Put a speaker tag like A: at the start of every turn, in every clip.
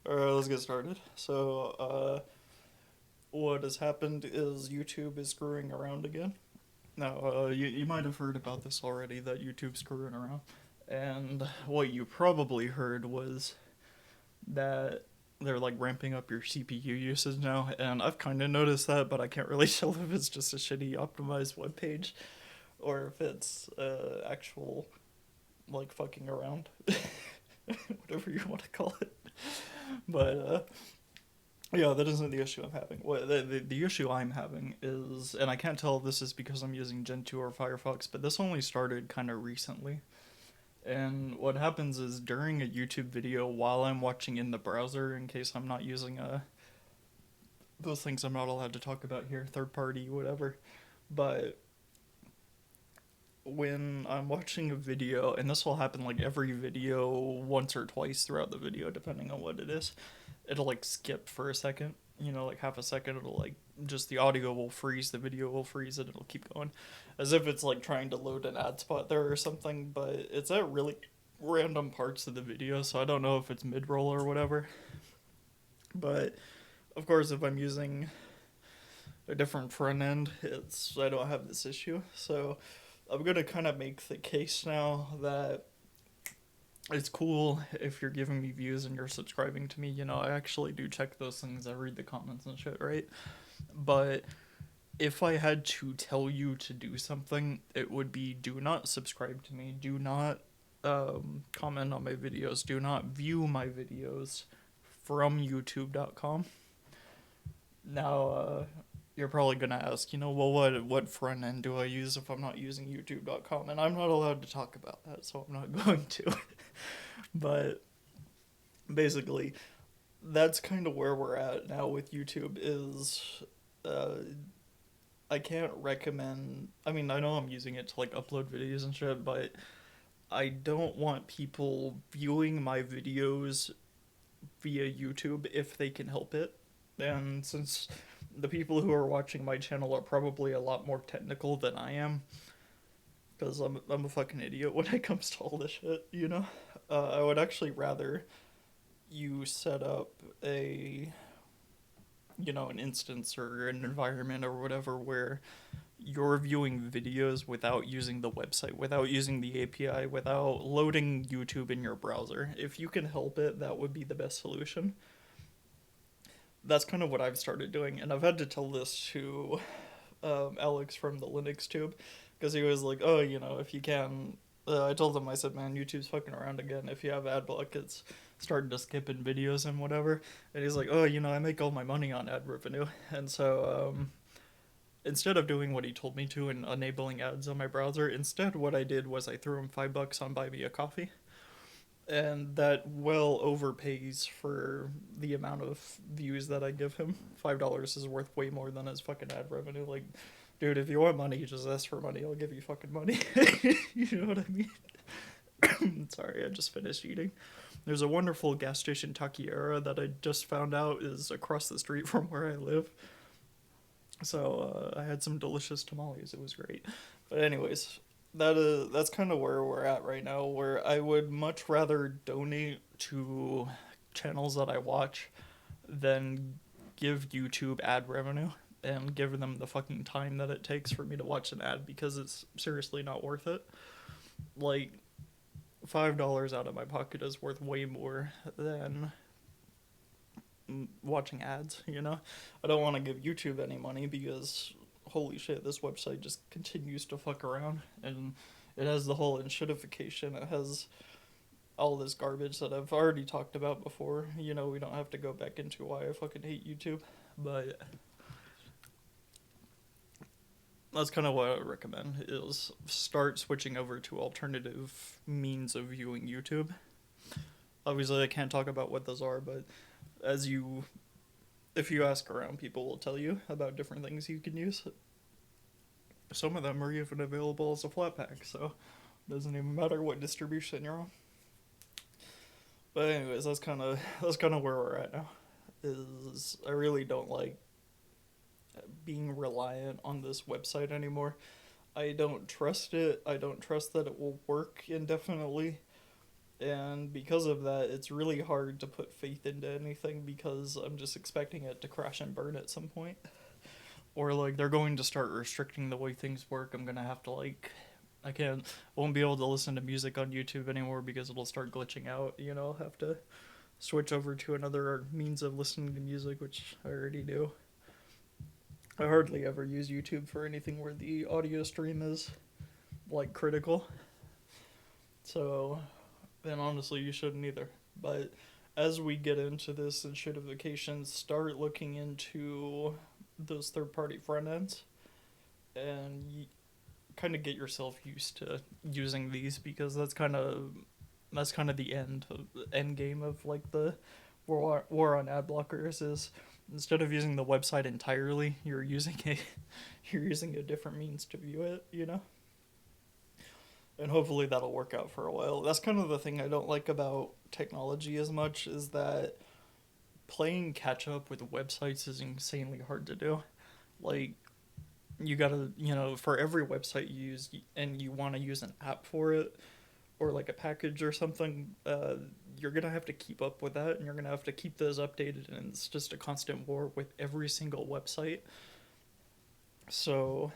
A: Alright, let's get started. What has happened is YouTube is screwing around again. Now, you might have heard about this already, that YouTube's screwing around. And what you probably heard was that they're like ramping up your CPU usage now. And I've kind of noticed that, but I can't really tell if it's just a shitty optimized web page or if it's actual, like, fucking around. Whatever you want to call it. But, yeah, that isn't the issue I'm having. The issue I'm having is, and I can't tell if this is because I'm using Gen 2 or Firefox, but this only started kind of recently. And what happens is during a YouTube video, while I'm watching in the browser, in case I'm not using those things I'm not allowed to talk about here, third party, whatever. But when I'm watching a video, and this will happen like every video once or twice throughout the video, depending on what it is, it'll like skip for a second, like half a second. It'll like just the audio will freeze, the video will freeze, and it'll keep going as if it's like trying to load an ad spot there or something. But it's at really random parts of the video, so I don't know if it's mid roll or whatever. But of course, if I'm using a different front end, I don't have this issue. So I'm gonna kind of make the case now that it's cool if you're giving me views and you're subscribing to me. I actually do check those things. I read the comments and shit, right? But if I had to tell you to do something, it would be do not subscribe to me, do not comment on my videos, do not view my videos from youtube.com. Now, you're probably gonna ask, well, what front end do I use if I'm not using YouTube.com? And I'm not allowed to talk about that, so I'm not going to. But basically, that's kind of where we're at now with YouTube. Is uh, I can't recommend. I mean, I know I'm using it to like upload videos and shit, but I don't want people viewing my videos via YouTube if they can help it. And since the people who are watching my channel are probably a lot more technical than I am, because I'm a fucking idiot when it comes to all this shit. I would actually rather you set up an instance or an environment or whatever where you're viewing videos without using the website, without using the API, without loading YouTube in your browser. If you can help it, that would be the best solution. That's kind of what I've started doing, and I've had to tell this to Alex from the Linux Tube, because he was like, "Oh, if you can." I told him, I said, "Man, YouTube's fucking around again. If you have ad block, it's starting to skip in videos and whatever." And he's like, "Oh, I make all my money on ad revenue," and so instead of doing what he told me to and enabling ads on my browser, instead what I did was I threw him $5 on Buy Me a Coffee, and that well overpays for the amount of views that I give him. $5 is worth way more than his fucking ad revenue. Like, dude, if you want money, you just ask for money. I'll give you fucking money. You know what I mean? Sorry, I just finished eating. There's a wonderful gas station taqueria that I just found out is across the street from where I live. So I had some delicious tamales. It was great. But anyways, that's kind of where we're at right now, where I would much rather donate to channels that I watch than give YouTube ad revenue and give them the fucking time that it takes for me to watch an ad, because it's seriously not worth it. Like, $5 out of my pocket is worth way more than watching ads. I don't want to give YouTube any money because holy shit, this website just continues to fuck around, and it has the whole enshittification. It has all this garbage that I've already talked about before. We don't have to go back into why I fucking hate YouTube, but that's kind of what I would recommend, is start switching over to alternative means of viewing YouTube. Obviously, I can't talk about what those are, but if you ask around, people will tell you about different things you can use. Some of them are even available as a flat pack, so it doesn't even matter what distribution you're on. But anyways, that's kind of where we're at now. Is I really don't like being reliant on this website anymore. I don't trust it. I don't trust that it will work indefinitely. And because of that, it's really hard to put faith into anything because I'm just expecting it to crash and burn at some point. Or like they're going to start restricting the way things work. I'm gonna have to like won't be able to listen to music on YouTube anymore because it'll start glitching out. I'll have to switch over to another means of listening to music, which I already do. I hardly ever use YouTube for anything where the audio stream is like critical. So then honestly you shouldn't either. But as we get into this and shitifications, start looking into those third party front ends and kind of get yourself used to using these because that's kind of the end game of like the war on ad blockers is instead of using the website entirely, you're using a different means to view it. And hopefully that'll work out for a while. That's kind of the thing I don't like about technology as much is that playing catch up with websites is insanely hard to do. Like you gotta, for every website you use and you want to use an app for it or like a package or something, you're gonna have to keep up with that and you're gonna have to keep those updated, and it's just a constant war with every single website. So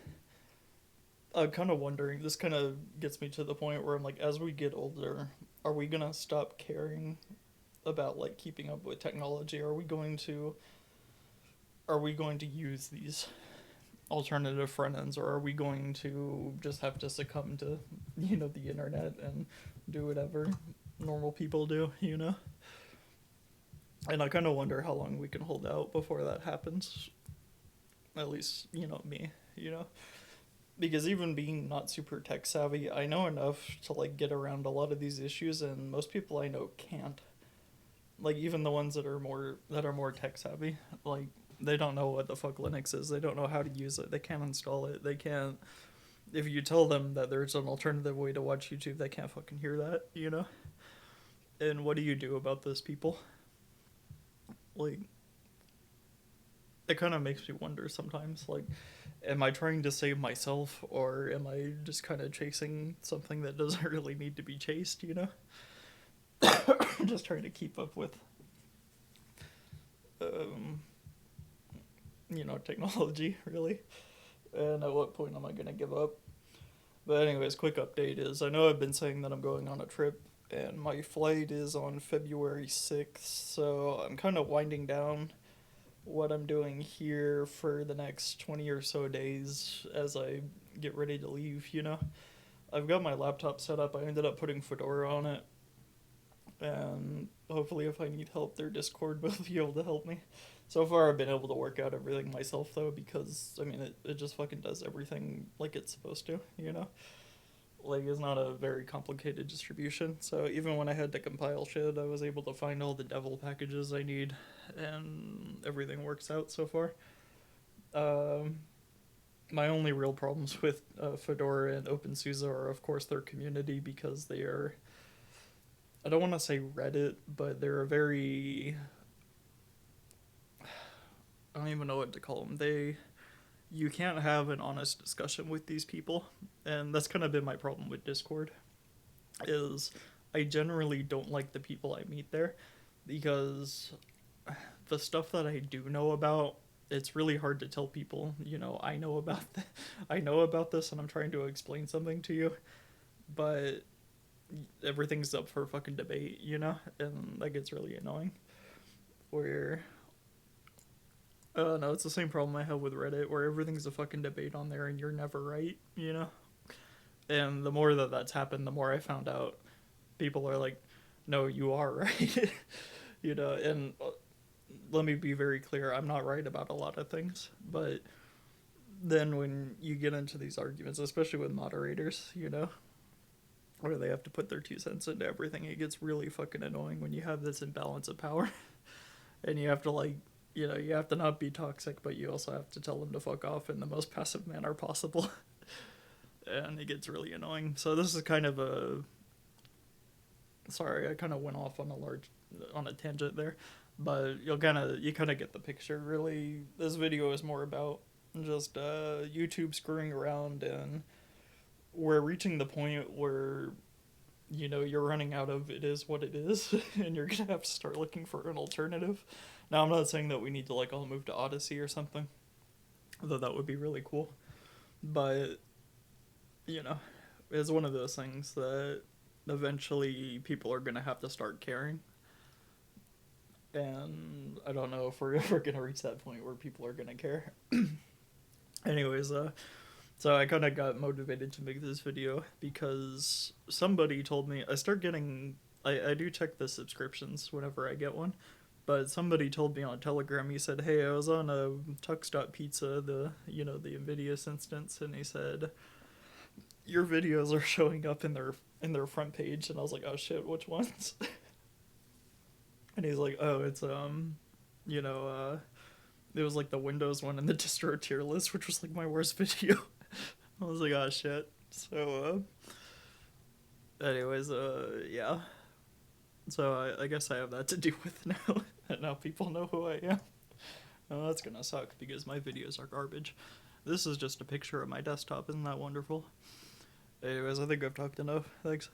A: I'm kind of wondering, this kind of gets me to the point where I'm like, as we get older, are we gonna stop caring about like keeping up with technology? Are we going to use these alternative front ends, or are we going to just have to succumb to the internet and do whatever normal people do? And I kind of wonder how long we can hold out before that happens. At least me. Because even being not super tech savvy, I know enough to like get around a lot of these issues, and most people I know can't. Like even the ones that are more tech savvy, like they don't know what the fuck Linux is. They don't know how to use it. They can't install it. They can't. If you tell them that there's an alternative way to watch YouTube, they can't fucking hear that. And what do you do about those people? Like, it kind of makes me wonder sometimes. Like, am I trying to save myself, or am I just kind of chasing something that doesn't really need to be chased? Just trying to keep up with, um, technology, really. And at what point am I going to give up? But anyways, quick update is I know I've been saying that I'm going on a trip, and my flight is on February 6th, so I'm kind of winding down what I'm doing here for the next 20 or so days as I get ready to leave. I've got my laptop set up. I ended up putting Fedora on it, and hopefully if I need help, their Discord will be able to help me. So far, I've been able to work out everything myself, though, because, I mean, it just fucking does everything like it's supposed to? Like, it's not a very complicated distribution, so even when I had to compile shit, I was able to find all the devil packages I need, and everything works out so far. Um, my only real problems with Fedora and OpenSUSE are, of course, their community, because they are, I don't want to say Reddit, but they're a very, I don't even know what to call them. You can't have an honest discussion with these people, and that's kind of been my problem with Discord. Is I generally don't like the people I meet there, because the stuff that I do know about, it's really hard to tell people. I know about this, and I'm trying to explain something to you, but everything's up for fucking debate, and that gets really annoying. Where no, it's the same problem I have with Reddit, where everything's a fucking debate on there, and you're never right. And the more that that's happened, the more I found out people are like, no, you are right. And let me be very clear, I'm not right about a lot of things, but then when you get into these arguments, especially with moderators, where they have to put their 2 cents into everything, it gets really fucking annoying when you have this imbalance of power. And you have to you have to not be toxic, but you also have to tell them to fuck off in the most passive manner possible. And it gets really annoying. So this is kind of a, sorry, I kind of went off on a tangent there, but you kind of get the picture. Really, this video is more about just YouTube screwing around, and we're reaching the point where you know, you're running out of it is what it is, and you're gonna have to start looking for an alternative. Now, I'm not saying that we need to like all move to Odyssey or something, though that would be really cool. But you know, it's one of those things that eventually people are gonna have to start caring. And I don't know if we're ever gonna reach that point where people are gonna care. Anyways, so I kind of got motivated to make this video because somebody told me I start getting. I do check the subscriptions whenever I get one, but somebody told me on Telegram. He said, "Hey, I was on a Tux.pizza, the the Invidious instance, and he said your videos are showing up in their front page." And I was like, "Oh shit, which ones?" And he's like, "Oh, it's you know, it was like the Windows one and the distro tier list, which was like my worst video." I was like, "Oh shit." So, anyways, yeah. So I guess I have that to deal with now, and now people know who I am. Oh, that's gonna suck because my videos are garbage. This is just a picture of my desktop. Isn't that wonderful? Anyways, I think I've talked enough. Thanks.